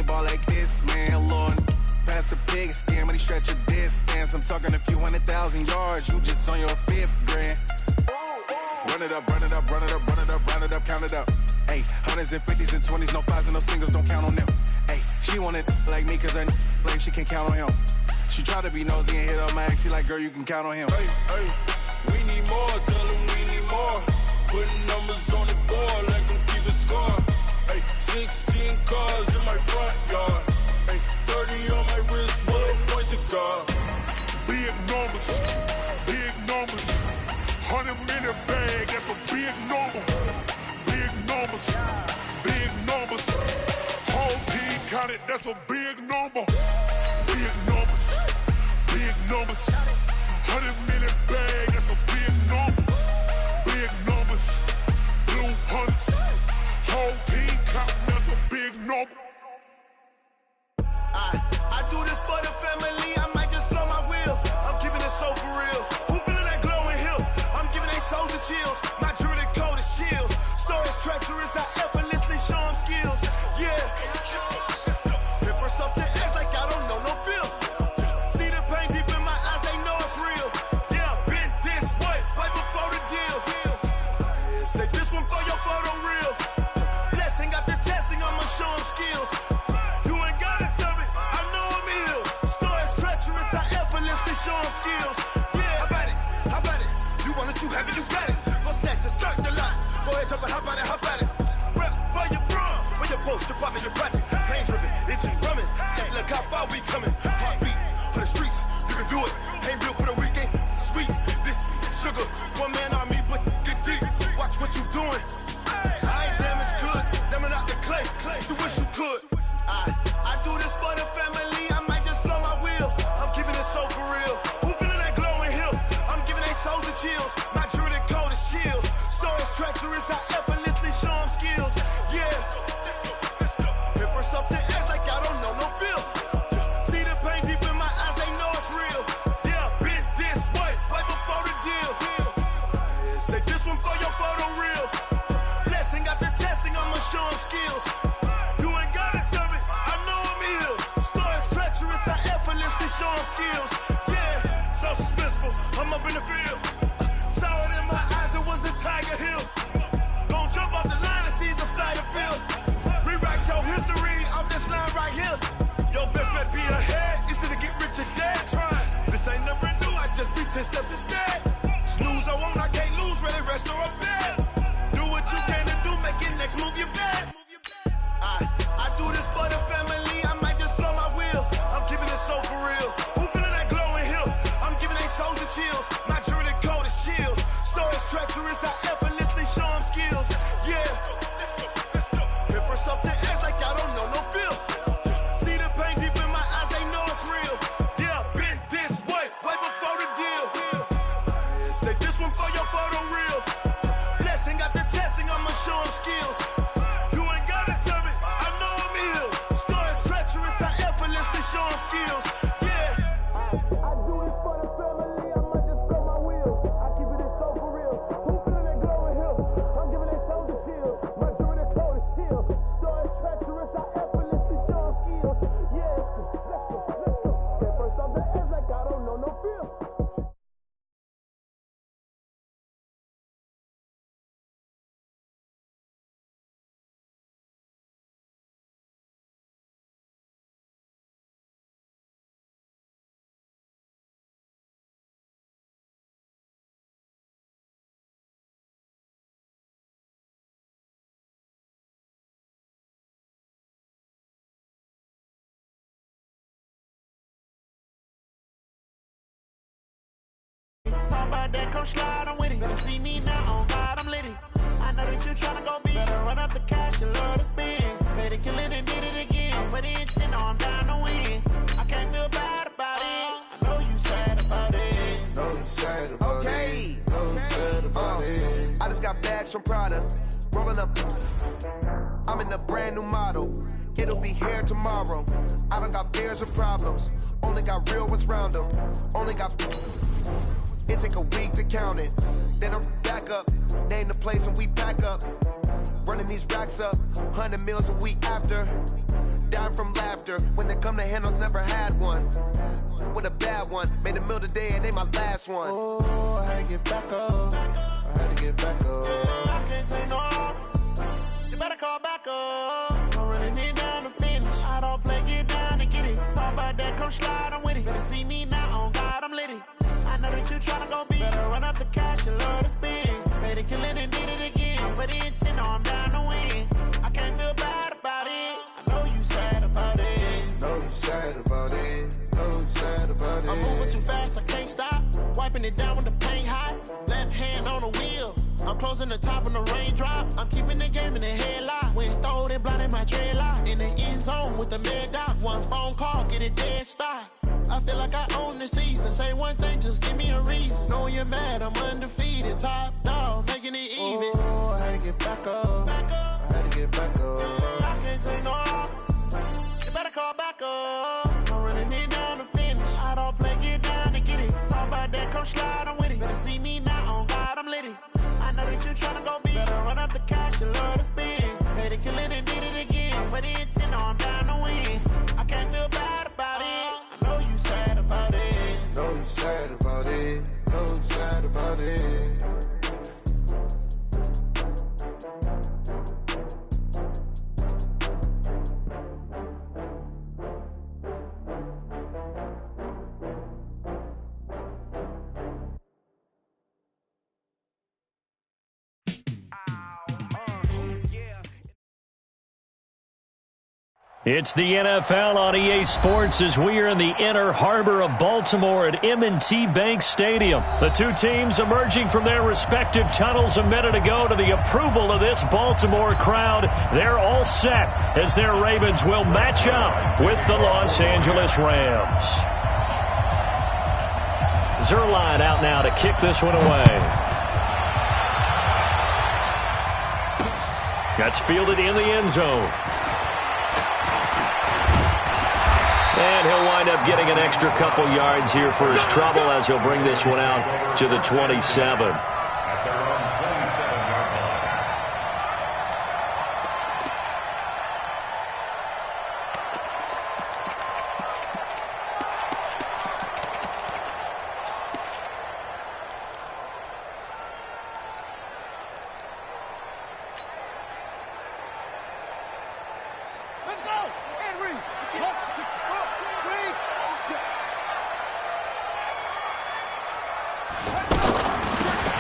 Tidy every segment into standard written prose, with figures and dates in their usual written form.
ball like this, man, Lord. Past the pig skin when he stretch a distance. I'm talking a few 100,000 yards, you just on your 5th grand. Run it up, run it up, run it up, run it up, run it up, count it up. Hey, hundreds and 50s and 20s, no 5s and no singles, don't count on them. Hey, she want it like me cause her lame, she can't count on him. She try to be nosy and hit up my ex, she like, girl, you can count on him. Hey, hey, we need more, tell them we need more. Putting numbers on the board, let them keep the score. Hey, 16 cars in my front yard. Hey, 30 on my wrist, bullet point to God. Big numbers, big numbers. 100-minute bag, that's a big number. Big numbers, big numbers. Whole team counted, that's a big number. Big numbers, big numbers. 100-minute bag, that's a big number. Big numbers, blue hunts. Whole team counting, that's a big number. I do this for the family, I might just blow my wheel. I'm keeping it so for real. Who feeling that glowing hill? I'm giving they soldier chills. My jewelry code is chill. Stories treacherous, I effortlessly show them skills. Yeah. Paper stuff the edge like I don't know no feel. See the pain deep in my eyes, they know it's real. Yeah, been this way, right before the deal. Say this one for your photo real. Blessing after testing, I'ma show them skills. You ain't gotta tell me, I know I'm ill. Stories treacherous, I effortlessly show them skills. Yeah, how about it? How about it? You want it, you have it, you got it. Go snatch a skirt the lot. Go ahead, jump it, hop on it, hop on it. Rep for your brum, where your post, your poppin', your projects. Pain driven, itching, drumming. Hey, look how far we coming. Heartbeat on the streets, you can do it. Ain't built for the weekend, sweet. This sugar, one man army, but get deep. Watch what you doing. I ain't damaged goods, damn out the clay. You wish you could. I do this for the family, I might just blow my wheel. I'm keeping it so for real. Who feeling that glowing hill? I'm giving they soldier chills. My jewelry code is chill. Stories treacherous, I effortlessly show them skills. Yeah. Paper stuff the edge like I don't know no feel. See the pain deep in my eyes, they know it's real. Yeah, been this way, right before the deal. Say this one for your photo real. Blessing after testing, I'ma show them skills. You ain't gotta tell me, I know I'm ill. Stories treacherous, I effortlessly show them skills. Yeah, so suspenseful, I'm up in the field. Saw it in my eyes, it was the Tiger Hill. Gon' jump off the line and see the fly the field. Rewrite your history off this line right here. Your best bet be ahead, it's to get rich or dead. Try, this ain't never new, I just be 10 steps instead. Snooze I won't, I can't lose, ready, rest or a bed. Do what you can to do, make it next move your best. I do this for the family, I might just blow my wheel. I'm keeping it so for real. Who feeling that glowing hill? I'm giving they soldier chills. My jewelry code is chill. Stories treacherous, I effortlessly show them skills. Yeah. Paper stuff the edge like I don't know no feel. See the pain deep in my eyes, they know it's real. Yeah, been this way, right before the deal. Say this one for your photo real. Blessing after testing, I'ma show them skills. You ain't gotta tell me, I know I'm ill. Stories treacherous, I effortlessly show them skills. Yeah. I do this for the family, I might just blow my wheel. I keep it so for real. Who feeling that glowing hill? I'm giving they soldier chills. My jewelry code is chill. Stories treacherous, I effortlessly show them skills. Yeah, let's go, let's go. Get first off the edge like I don't know no feel. Talk about that, come slide, I'm with it. Better see me now, on God, I'm litty. I know that you tryna go big. Better run up the cash, you love to spend. Better kill it and did it again. I'm with it, and I'm down to win. I can't feel bad about it. I know you sad about it. Know you sad about it. Know you sad about it. I just got bags from Prada, rolling up. I'm in a brand new model. It'll be here tomorrow. I don't got fears or problems. Only got real ones round them. Only got. It take a week to count it. Then I'm back up. Name the place and we back up. Running these racks up. 100 meals a week after. dying from laughter. When it come to handles, never had one. With a bad one, made a meal today and they my last one. Oh, I had to get back up. I had to get back up. I can't take no loss. You better call back up. I'm running it down to finish. I don't play, get down and get it. Talk about that, come slide, I'm with it. Better see me now, on God, I'm litty. I know that you tryna go big. Better run up the cash, you love to spend. Made it, kill it, and did it again. But the intent, no, I'm down to win. I can't feel bad about it. I know you sad about it. Know you sad about it. Know you sad about it. I'm moving too fast, I can't stop. Wiping it down with the paint hot. Left hand on the wheel. I'm closing the top on the raindrop. I'm keeping the game in the headlock. When throwed and blinded my dreadlock. In the end zone with the mad dot. One phone call, get it dead stop. I feel like I own the season. Say one thing, just give me a reason. Knowing you're mad, I'm undefeated. Top dog, making it even. Oh, I had to get back up. I had to get back up. I can't take no loss. You better call back up. I'm running it down to finish. I don't play, get down and get it. Talk about that, come slide, I'm with it. Better see me now, on God, I'm litty. I know that you tryna go big. Better run up the cash, you love to spend. Made it, kill it, and did it again. But the intent, no, I'm down to win. I can't feel bad about it. I know you sad about it. Know you sad about it. Know you sad about it. It's the NFL on EA Sports as we are in the inner harbor of Baltimore at M&T Bank Stadium. The two teams emerging from their respective tunnels a minute ago to the approval of this Baltimore crowd. They're all set as their Ravens will match up with the Los Angeles Rams. Zerline out now to kick this one away. That's fielded in the end zone. And he'll wind up getting an extra couple yards here for his trouble as he'll bring this one out to the 27.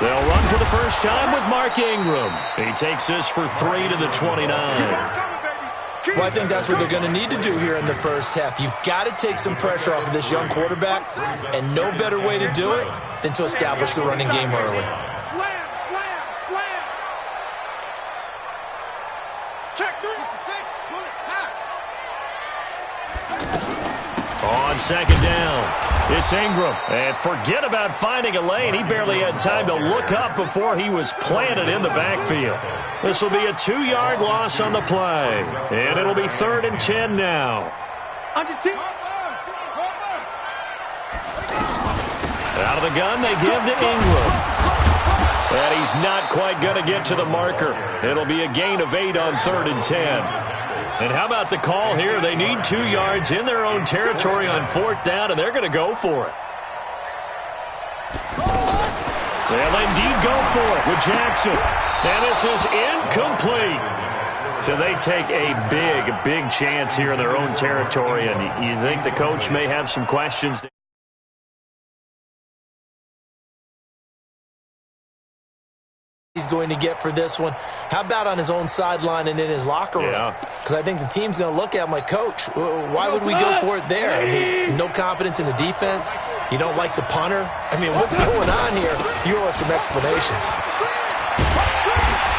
They'll run for the first time with Mark Ingram. He takes this for 3 to the 29. Well, I think that's what they're going to need to do here in the first half. You've got to take some pressure off of this young quarterback, and no better way to do it than to establish the running game early. Slam, slam, slam. Check 3. Pull it. On second down, it's Ingram. And forget about finding a lane. He barely had time to look up before he was planted in the backfield. This will be a 2-yard loss on the play. And it'll be 3rd and 10 now. Out of the gun, they give to Ingram. And he's not quite going to get to the marker. It'll be a gain of 8 on 3rd and 10. And how about the call here? They need 2 yards in their own territory on 4th down, and they're going to go for it. They'll indeed go for it with Jackson. And this is incomplete. So they take a big chance here in their own territory, and you think the coach may have some questions. He's going to get for this one. How about on his own sideline and in his locker room? Because I think the team's going to look at him like, Coach, why would we go for it there? I mean, no confidence in the defense. You don't like the punter. I mean, what's going on here? You owe us some explanations.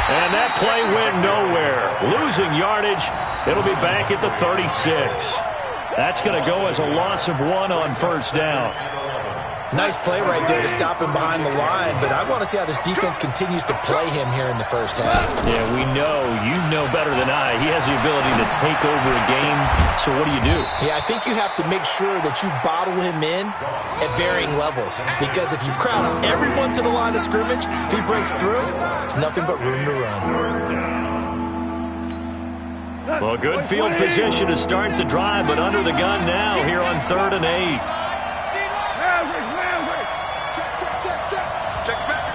And that play went nowhere. Losing yardage. It'll be back at the 36. That's going to go as a loss of 1 on 1st down. Nice play right there to stop him behind the line, but I want to see how this defense continues to play him here in the first half. Yeah, we know. You know better than I. He has the ability to take over a game, so what do you do? Yeah, I think you have to make sure that you bottle him in at varying levels, because if you crowd everyone to the line of scrimmage, if he breaks through, there's nothing but room to run. Well, good field position to start the drive, but under the gun now here on 3rd and 8. Check back.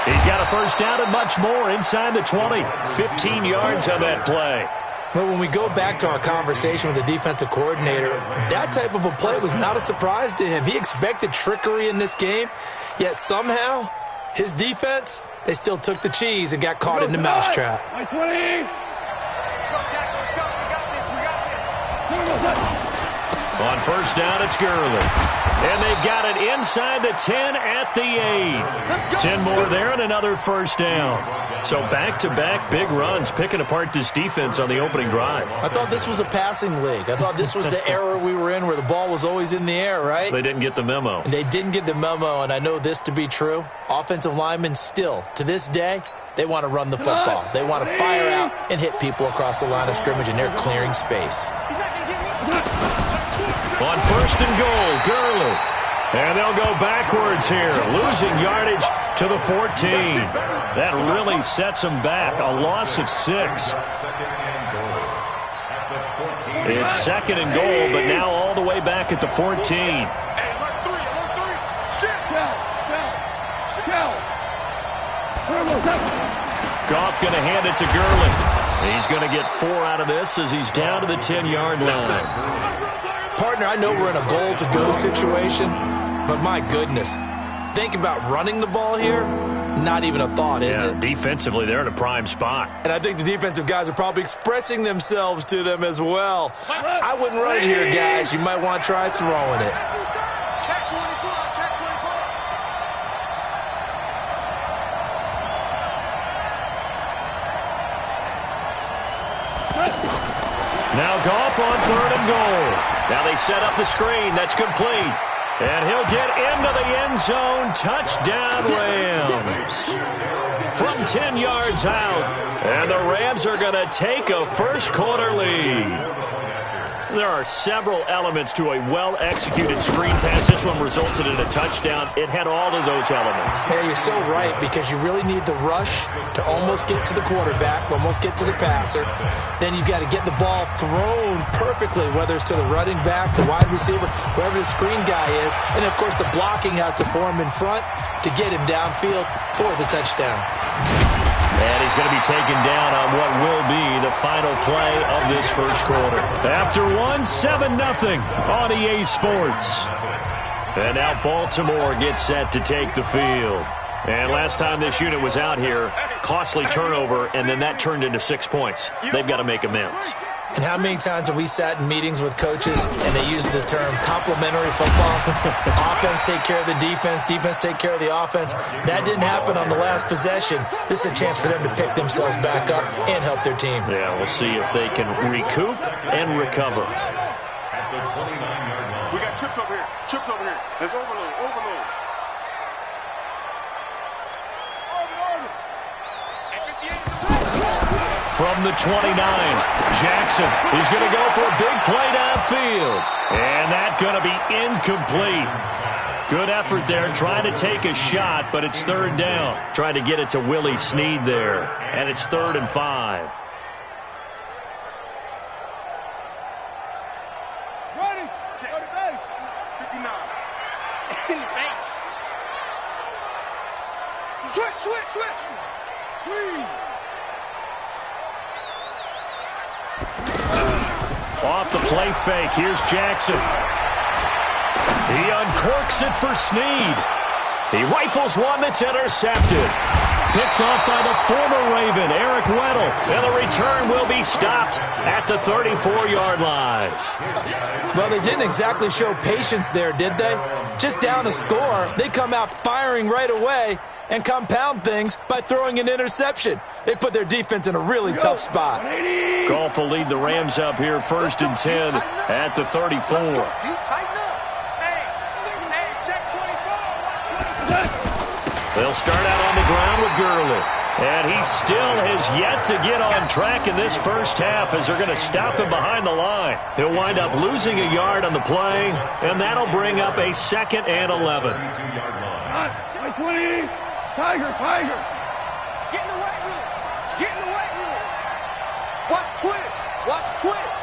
He's got a first down and much more inside the 20. 15 yards on that play. Well, when we go back to our conversation with the defensive coordinator, that type of a play was not a surprise to him. He expected trickery in this game, yet somehow his defense, they still took the cheese and got caught in the mousetrap. On first down, it's Gurley. And they've got it inside the 10 at the 8. 10 more there and another first down. So back-to-back big runs, picking apart this defense on the opening drive. I thought this was a passing league. I thought this was the era we were in where the ball was always in the air, right? They didn't get the memo. And they didn't get the memo, and I know this to be true. Offensive linemen still, to this day, they want to run the football. They want to fire out and hit people across the line of scrimmage, and they're clearing space. On first and goal, Gurley. And they'll go backwards here, losing yardage to the 14. That really sets them back, a loss of 6. It's 2nd and goal, but now all the way back at the 14. Goff going to hand it to Gurley. He's going to get 4 out of this as he's down to the 10-yard line. Partner, I know we're in a goal-to-go situation, but my goodness, think about running the ball here. Not even a thought, is it? Defensively, they're in a prime spot. And I think the defensive guys are probably expressing themselves to them as well. I wouldn't run it here, guys. You might want to try throwing it. Now Goff on 3rd and goal. Now they set up the screen. That's complete. And he'll get into the end zone. Touchdown, Rams. From 10 yards out. And the Rams are going to take a first-quarter lead. There are several elements to a well-executed screen pass. This one resulted in a touchdown. It had all of those elements. Hey, you're so right, because you really need the rush to almost get to the quarterback, almost get to the passer. Then you've got to get the ball thrown perfectly, whether it's to the running back, the wide receiver, whoever the screen guy is. And, of course, the blocking has to form in front to get him downfield for the touchdown. And he's going to be taken down on what will be the final play of this first quarter. After 7-0 on EA Sports. And now Baltimore gets set to take the field. And last time this unit was out here, costly turnover, and then that turned into 6 points. They've got to make amends. And how many times have we sat in meetings with coaches and they use the term complementary football? Offense take care of the defense, defense take care of the offense. That didn't happen on the last possession. This is a chance for them to pick themselves back up and help their team. Yeah, we'll see if they can recoup and recover. We got chips over here. Chips over here. There's overload. From the 29, Jackson is going to go for a big play downfield. And that's going to be incomplete. Good effort there, trying to take a shot, but it's 3rd down. Trying to get it to Willie Snead there. And it's 3rd and 5. Ready. Go to base. 59. Switch. Squeeze. Off the play fake. Here's Jackson. He uncorks it for Snead. He rifles one that's intercepted. Picked off by the former Raven, Eric Weddle. And the return will be stopped at the 34-yard line. Well, they didn't exactly show patience there, did they? Just down a score, they come out firing right away and compound things by throwing an interception. They put their defense in a really tough spot. Goff will lead the Rams up here 1st and 10 at the 34. They'll start out on the ground with Gurley. And he still has yet to get on track in this first half as they're going to stop him behind the line. He'll wind up losing a yard on the play, and that'll bring up a 2nd and 11. Tiger! Get in the weight room! Get in the weight room! Watch twins! Watch twins!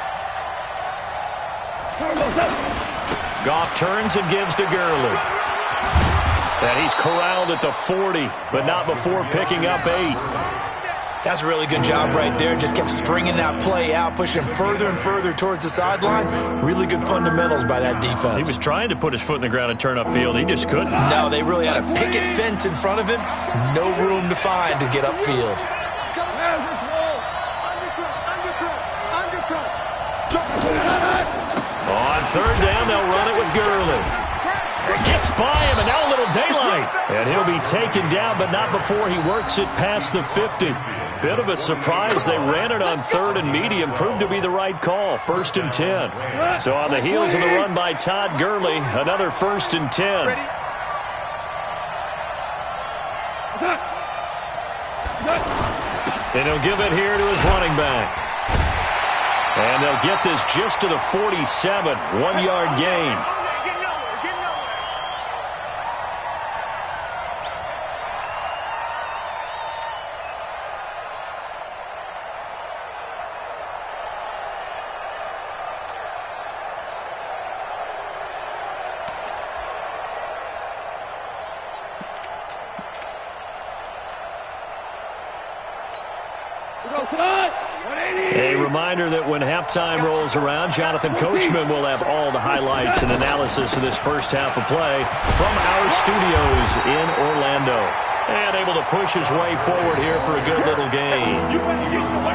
Goff turns and gives to Gurley. And he's corralled at the 40, but not before picking up 8. That's a really good job right there. Just kept stringing that play out, pushing further and further towards the sideline. Really good fundamentals by that defense. He was trying to put his foot in the ground and turn upfield. He just couldn't. No, they really had a picket fence in front of him. No room to find to get upfield. On third down, they'll run it with Gurley. It gets by him, and now a little daylight. And he'll be taken down, but not before he works it past the 50. Bit of a surprise. They ran it on third and medium. Proved to be the right call. 1st and 10. So on the heels of the run by Todd Gurley, another 1st and 10. And he'll give it here to his running back. And they'll get this just to the 47. 1-yard gain. A reminder that when halftime rolls around, Jonathan Coachman will have all the highlights and analysis of this first half of play from our studios in Orlando. And able to push his way forward here for a good little gain.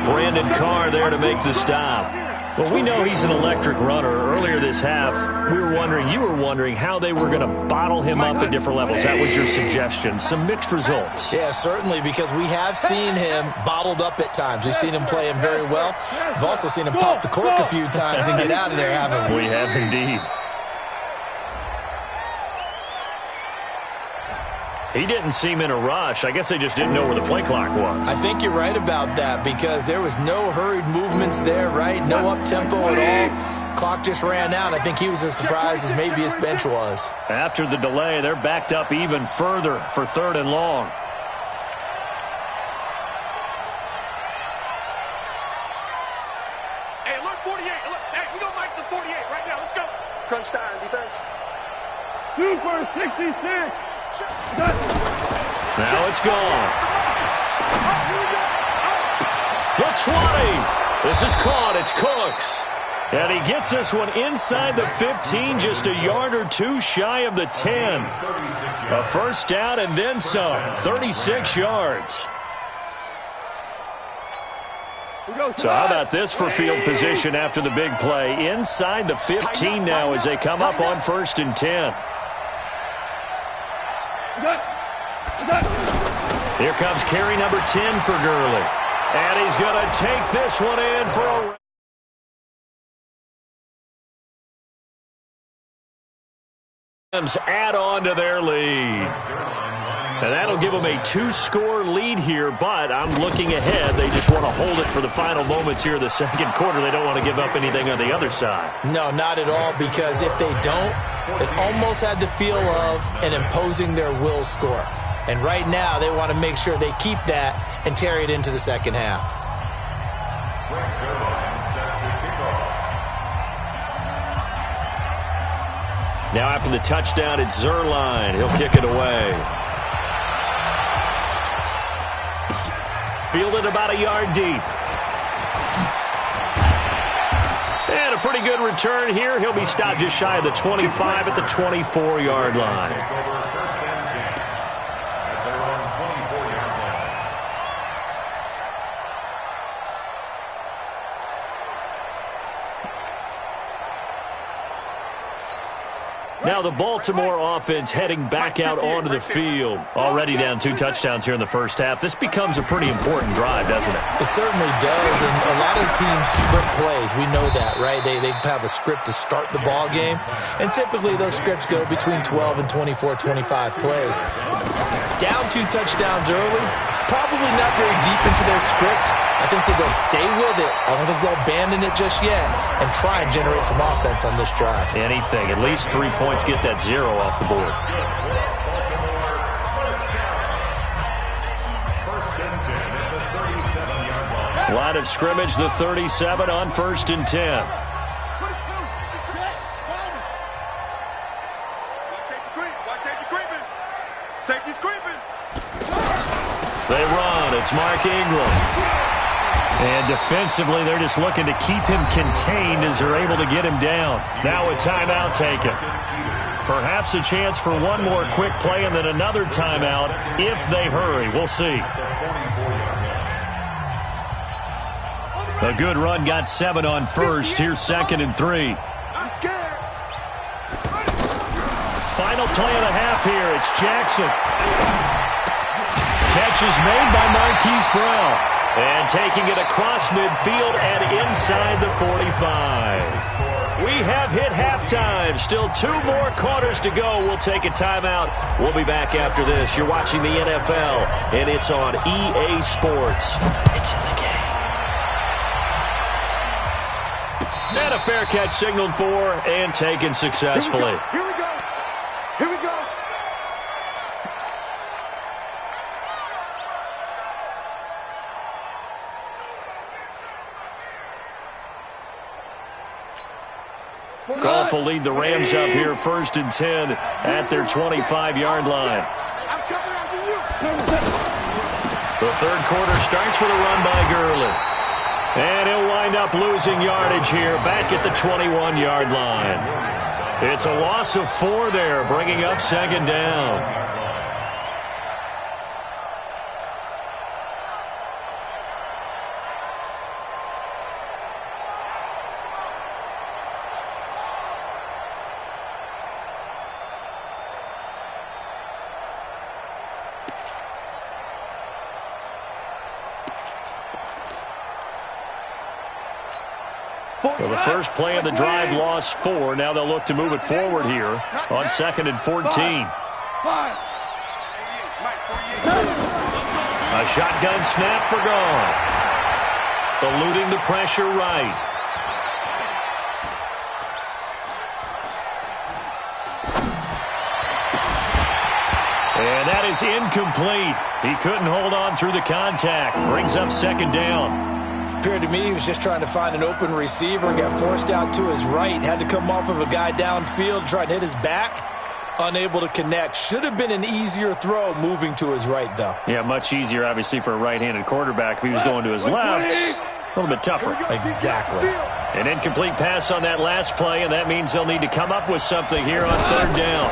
Brandon Carr there to make the stop. Well, we know he's an electric runner. Earlier this half, you were wondering how they were going to bottle him up at different levels. That was your suggestion. Some mixed results. Yeah, certainly, because we have seen him bottled up at times. We've seen him play him very well. We've also seen him pop the cork a few times and get out of there, haven't we? We have indeed. He didn't seem in a rush. I guess they just didn't know where the play clock was. I think you're right about that because there was no hurried movements there, right? No up-tempo at all. Clock just ran out. I think he was as surprised as maybe his bench was. After the delay, they're backed up even further for 3rd and long. Hey, look, 48. Look, hey, we're going to make the 48 right now. Let's go. Crunch time, defense. Super 66. Now it's gone. The 20. This is caught. It's Cooks. And he gets this one inside the 15, just a yard or two shy of the 10. A first down and then some. 36 yards. So how about this for field position after the big play? Inside the 15 now as they come up on 1st and 10. Here comes carry number 10 for Gurley. And he's going to take this one in for a... Rams add on to their lead. And that'll give them a 2-score lead here, but I'm looking ahead. They just want to hold it for the final moments here of the second quarter. They don't want to give up anything on the other side. No, not at all, because if they don't, it almost had the feel of an imposing their will score. And right now, they want to make sure they keep that and carry it into the second half. Now after the touchdown, it's Zerline. He'll kick it away. Fielded about a yard deep. And a pretty good return here. He'll be stopped just shy of the 25 at the 24-yard line. Now the Baltimore offense heading back out onto the field. Already down 2 touchdowns here in the first half. This becomes a pretty important drive, doesn't it? It certainly does, and a lot of teams script plays. We know that, right? They have a script to start the ball game, and typically those scripts go between 12 and 24, 25 plays. Down 2 touchdowns early, probably not very deep into their script. I think that they'll stay with it. I don't think they'll abandon it just yet and try and generate some offense on this drive. Anything. At least 3 points, get that 0 off the board. line of scrimmage, the 37 on 1st and 10. Safety's creeping. They run. It's Mark Ingram. And defensively, they're just looking to keep him contained as they're able to get him down. Now a timeout taken. Perhaps a chance for one more quick play and then another timeout if they hurry. We'll see. A good run got 7 on 1st. Here's 2nd and 3. I'm scared. Final play of the half here. It's Jackson. Catch is made by Marquise Brown. And taking it across midfield and inside the 45. We have hit halftime. Still 2 more quarters to go. We'll take a timeout. We'll be back after this. You're watching the NFL, and it's on EA Sports. It's in the game. And a fair catch signaled for and taken successfully. Here we go. Here we go. Goff will lead the Rams up here 1st and 10 at their 25-yard line. I'm coming after you. The 3rd quarter starts with a run by Gurley. And he'll wind up losing yardage here back at the 21-yard line. It's a loss of 4 there, bringing up 2nd down. Well, the first play of the drive lost 4. Now they'll look to move it forward here on 2nd and 14. A shotgun snap for Goff. Eluding the pressure right. And that is incomplete. He couldn't hold on through the contact. Brings up 2nd down. Appeared to me he was just trying to find an open receiver and got forced out to his right. Had to come off of a guy downfield, try to hit his back. Unable to connect. Should have been an easier throw moving to his right, though. Yeah, much easier, obviously, for a right-handed quarterback. If he was going to his left, a little bit tougher. Exactly. An incomplete pass on that last play, and that means they'll need to come up with something here on 3rd down.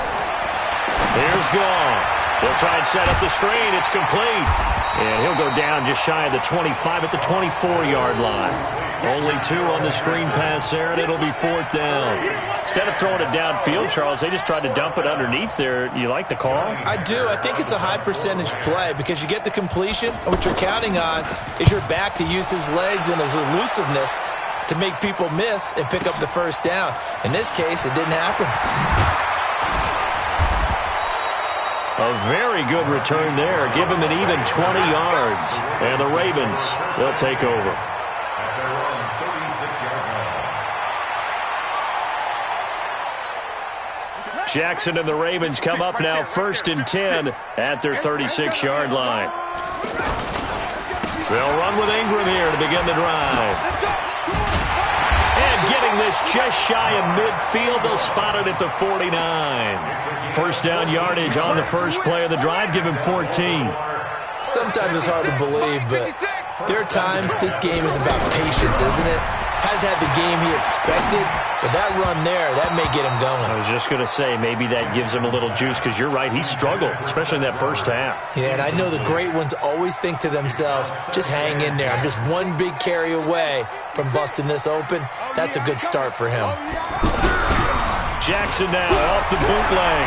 Here's Goff. They'll try and set up the screen. It's complete. And he'll go down just shy of the 25 at the 24-yard line. Only 2 on the screen pass there, and it'll be 4th down. Instead of throwing it downfield, Charles, they just tried to dump it underneath there. You like the call? I do. I think it's a high-percentage play because you get the completion, and what you're counting on is your back to use his legs and his elusiveness to make people miss and pick up the 1st down. In this case, it didn't happen. A very good return there. Give him an even 20 yards. And the Ravens, they'll take over. Jackson and the Ravens come up now 1st and 10 at their 36-yard line. They'll run with Ingram here to begin the drive. And getting this just shy of midfield, they'll spot it at the 49. 1st down yardage on the first play of the drive. Give him 14. Sometimes it's hard to believe, but there are times this game is about patience, isn't it? Has had the game he expected, but that run there, that may get him going. I was just going to say, maybe that gives him a little juice, because you're right, he struggled, especially in that first half. Yeah, and I know the great ones always think to themselves, just hang in there. I'm just one big carry away from busting this open. That's a good start for him. Jackson now off the bootleg.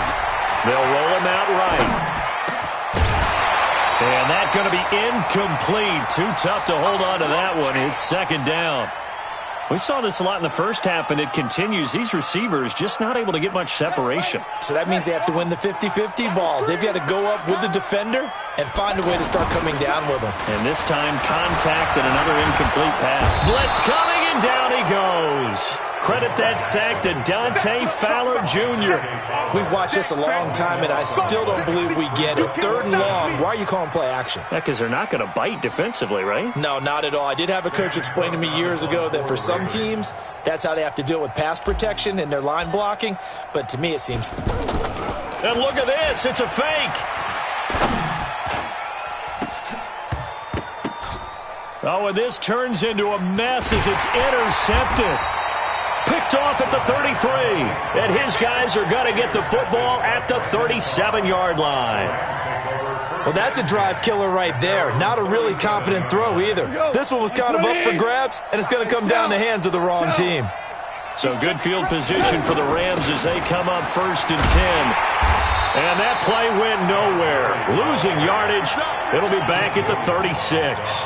They'll roll him out right. And that's going to be incomplete. Too tough to hold on to that one. It's 2nd down. We saw this a lot in the first half, and it continues. These receivers just not able to get much separation. So that means they have to win the 50-50 balls. They've got to go up with the defender and find a way to start coming down with them. And this time, contact and another incomplete pass. Blitz coming in. And down he goes. Credit that sack to Dante Fowler Jr. We've watched this a long time, and I still don't believe we get it. 3rd and long. Why are you calling play action? Because they're not going to bite defensively, right? No, not at all. I did have a coach explain to me years ago that for some teams, that's how they have to deal with pass protection and their line blocking. But to me, it seems... And look at this. It's a fake. Oh, and this turns into a mess as it's intercepted. Picked off at the 33. And his guys are going to get the football at the 37-yard line. Well, that's a drive killer right there. Not a really confident throw either. This one was kind of up for grabs, and it's going to come down the hands of the wrong team. So good field position for the Rams as they come up 1st and 10. And that play went nowhere. Losing yardage. It'll be back at the 36.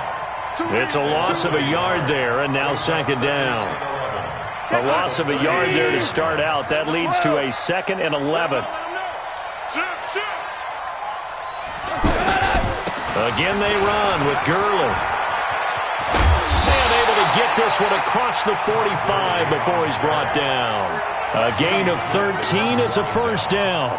It's a loss of a yard there, and now 2nd down. A loss of a yard there to start out. That leads to a 2nd and 11. Again they run with Gurley. And able to get this one across the 45 before he's brought down. A gain of 13. It's a 1st down.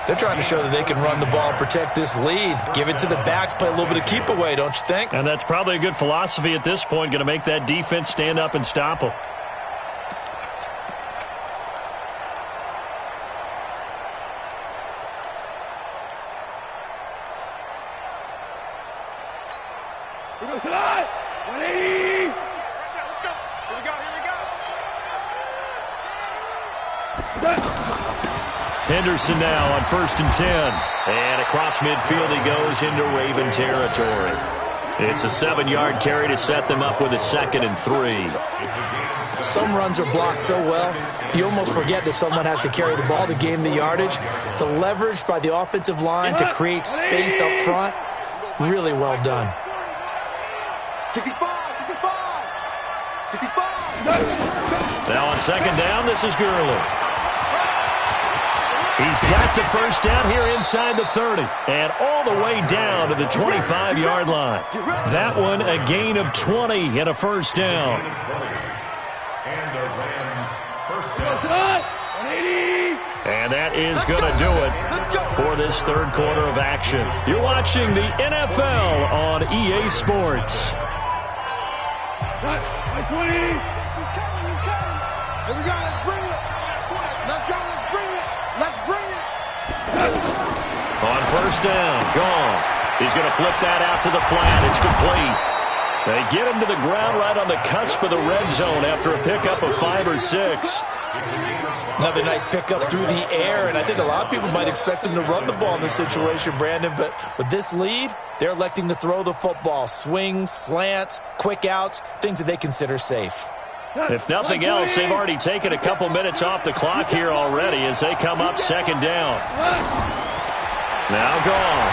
They're trying to show that they can run the ball, protect this lead. Give it to the backs, play a little bit of keep away, don't you think? And that's probably a good philosophy at this point. Going to make that defense stand up and stop them. Here goes tonight. 180. Let's go. Here we go. Henderson now on 1st and 10. And across midfield he goes into Raven territory. It's a 7-yard carry to set them up with a 2nd and 3. Some runs are blocked so well, you almost forget that someone has to carry the ball to gain the yardage. The leverage by the offensive line to create space up front, really well done. 65. Now on 2nd down, this is Gurley. He's got the 1st down here inside the 30 and all the way down to the 25-yard line. That one a gain of 20 and a 1st down. And that is going to do it for this 3rd quarter of action. You're watching the NFL on EA Sports. 20. Here we go. Let's bring it. Let's go. Let's bring it. Let's bring it. On 1st down, gone. He's going to flip that out to the flat. It's complete. They get him to the ground right on the cusp of the red zone after a pickup of 5 or 6. Another nice pickup through the air, and I think a lot of people might expect them to run the ball in this situation, Brandon, but with this lead, they're electing to throw the football. Swings, slants, quick outs, things that they consider safe. If nothing else, they've already taken a couple minutes off the clock here already as they come up 2nd down. Now gone.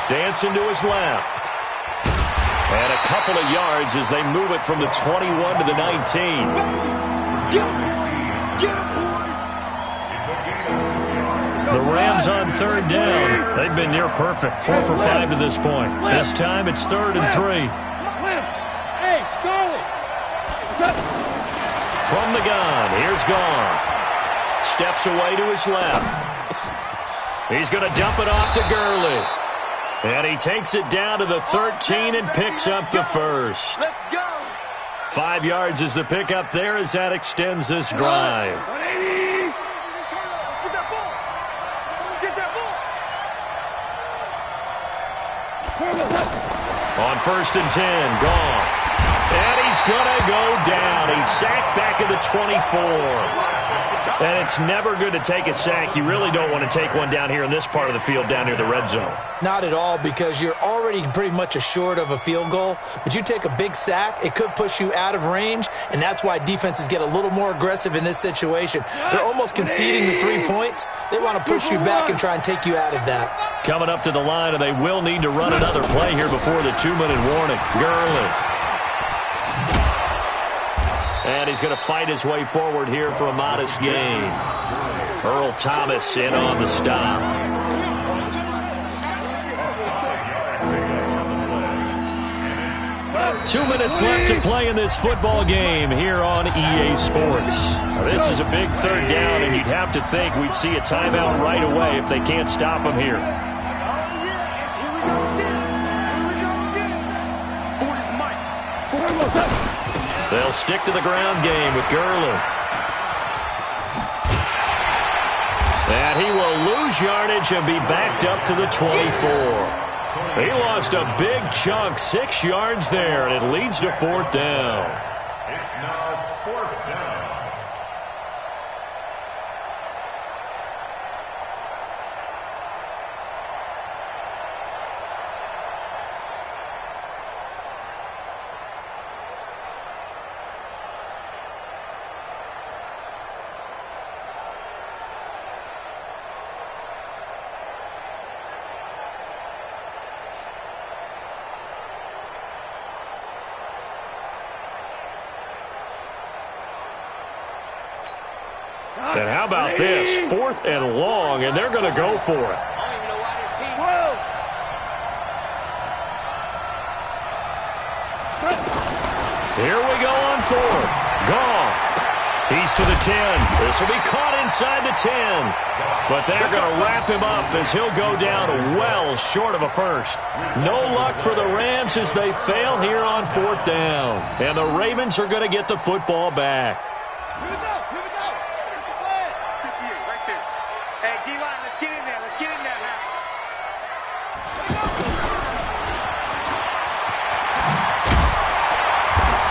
Dancing to his left. And a couple of yards as they move it from the 21 to the 19. The Rams on 3rd down. They've been near perfect. 4 for 5 to this point. This time it's 3rd and 3. Hey, Charlie. From the gun, here's Goff. Steps away to his left. He's going to dump it off to Gurley. And he takes it down to the 13 and picks up the 1st. Let's go. 5 yards is the pickup there as that extends this drive. 180. Get that ball. Get that ball. On 1st and 10, Goff. And he's going to go down. He's sacked back at the 24. And it's never good to take a sack. You really don't want to take one down here in this part of the field down near the red zone. Not at all, because you're already pretty much assured of a field goal. But you take a big sack, it could push you out of range, and that's why defenses get a little more aggressive in this situation. They're almost conceding the 3 points. They want to push you back and try and take you out of that. Coming up to the line, and they will need to run another play here before the 2-minute warning. Gurley. And he's going to fight his way forward here for a modest gain. Earl Thomas in on the stop. 2 minutes left to play in this football game here on EA Sports. Now, this is a big third down, and you'd have to think we'd see a timeout right away if they can't stop them here. They'll stick to the ground game with Gurley. And he will lose yardage and be backed up to the 24. He lost a big chunk, 6 yards there, and it leads to 4th down. It's now 4th down. And how about this? 4th and long, and they're going to go for it. Here we go on 4th. Goff. He's to the 10. This will be caught inside the 10. But they're going to wrap him up as he'll go down well short of a first. No luck for the Rams as they fail here on 4th down. And the Ravens are going to get the football back.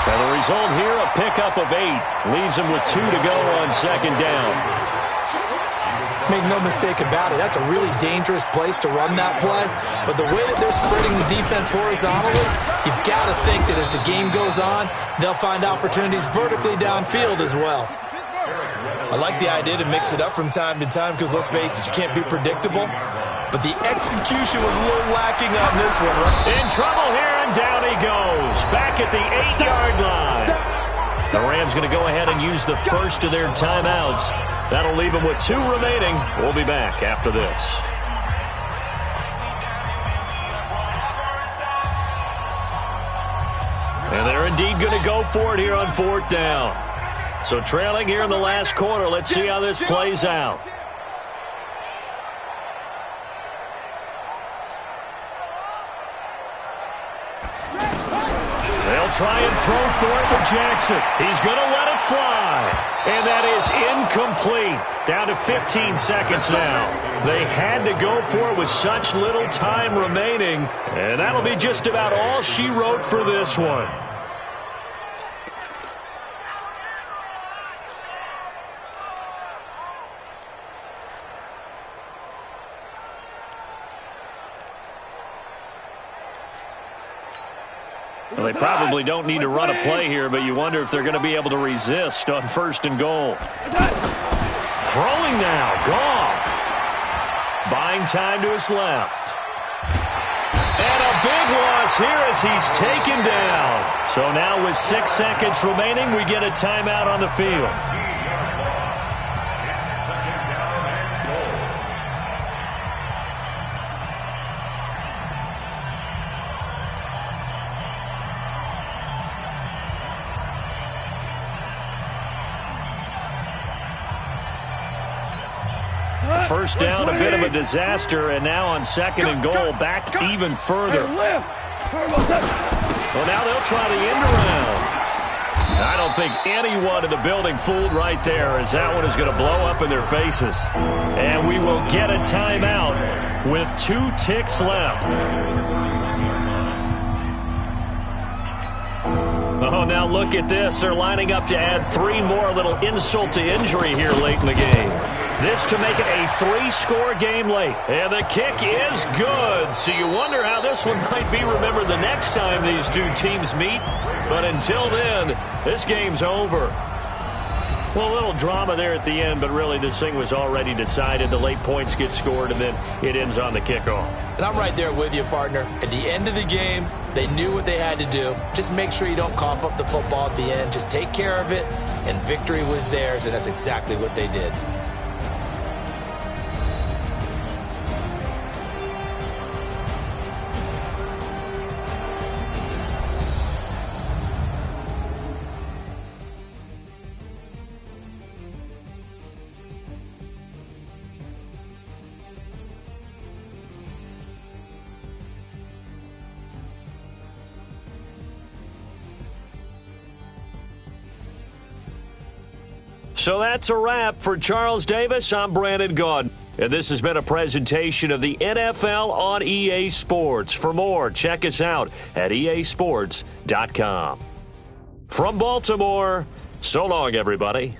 And the result here, a pickup of 8. Leaves him with 2 to go on 2nd down. Make no mistake about it, that's a really dangerous place to run that play. But the way that they're spreading the defense horizontally, you've got to think that as the game goes on, they'll find opportunities vertically downfield as well. I like the idea to mix it up from time to time because, let's face it, you can't be predictable. But the execution was a little lacking on this one, right? In trouble here, and down he goes. Back at the 8-yard line. The Rams going to go ahead and use the first of their timeouts. That'll leave them with 2 remaining. We'll be back after this. And they're indeed going to go for it here on 4th down. So trailing here in the last quarter. Let's see how this plays out. They'll try and throw for it with Jackson. He's going to let it fly. And that is incomplete. Down to 15 seconds now. They had to go for it with such little time remaining. And that'll be just about all she wrote for this one. Well, they probably don't need to run a play here, but you wonder if they're going to be able to resist on 1st and goal. Throwing now, Goff. Buying time to his left. And a big loss here as he's taken down. So now with 6 seconds remaining, we get a timeout on the field. First down, a bit of a disaster, and now on 2nd and goal, back even further. Well, now they'll try the end around. I don't think anyone in the building fooled right there, as that one is going to blow up in their faces. And we will get a timeout with 2 ticks left. Oh, now look at this. They're lining up to add 3 more, a little insult to injury here late in the game. This to make it a 3-score game late. And the kick is good. So you wonder how this one might be remembered the next time these 2 teams meet. But until then, this game's over. Well, a little drama there at the end, but really this thing was already decided. The late points get scored, and then it ends on the kickoff. And I'm right there with you, partner. At the end of the game, they knew what they had to do. Just make sure you don't cough up the football at the end. Just take care of it, and victory was theirs, and that's exactly what they did. So that's a wrap. For Charles Davis, I'm Brandon Gaudin. And this has been a presentation of the NFL on EA Sports. For more, check us out at easports.com. From Baltimore, so long, everybody.